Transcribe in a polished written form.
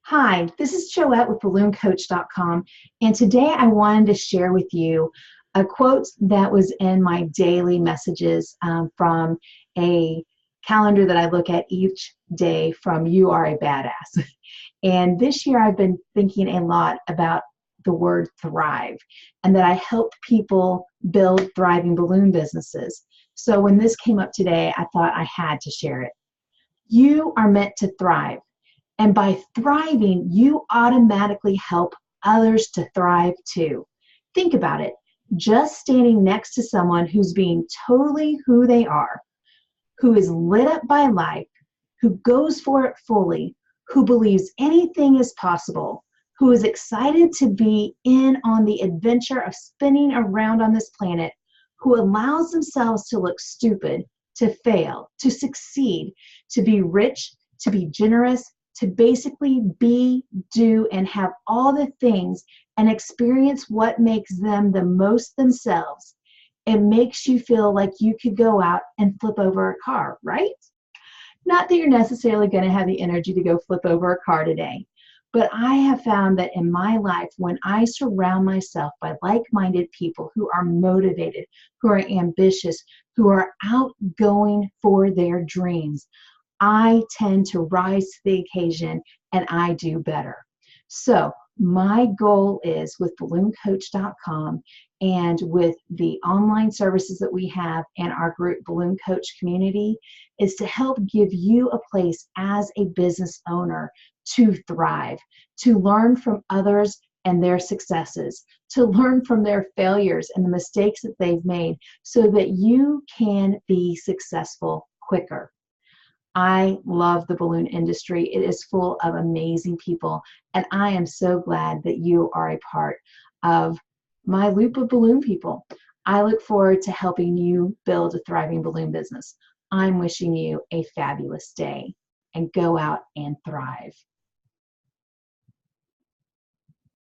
Hi, this is Joette with ballooncoach.com, and today I wanted to share with you a quote that was in my daily messages from a calendar that I look at each day from You Are a Badass. And this year I've been thinking a lot about the word thrive and that I help people build thriving balloon businesses. So when this came up today, I thought I had to share it. You are meant to thrive. And by thriving, you automatically help others to thrive too. Think about it. Just standing next to someone who's being totally who they are, who is lit up by life, who goes for it fully, who believes anything is possible, who is excited to be in on the adventure of spinning around on this planet, who allows themselves to look stupid, to fail, to succeed, to be rich, to be generous, to basically be, do, and have all the things and experience what makes them the most themselves. It makes you feel like you could go out and flip over a car, right? Not that you're necessarily going to have the energy to go flip over a car today, but I have found that in my life, when I surround myself by like-minded people who are motivated, who are ambitious, who are outgoing for their dreams, I tend to rise to the occasion and I do better. So my goal is with ballooncoach.com and with the online services that we have and our group Balloon Coach community is to help give you a place as a business owner to thrive, to learn from others and their successes, to learn from their failures and the mistakes that they've made so that you can be successful quicker. I love the balloon industry. It is full of amazing people, and I am so glad that you are a part of my loop of balloon people. I look forward to helping you build a thriving balloon business. I'm wishing you a fabulous day, and go out and thrive.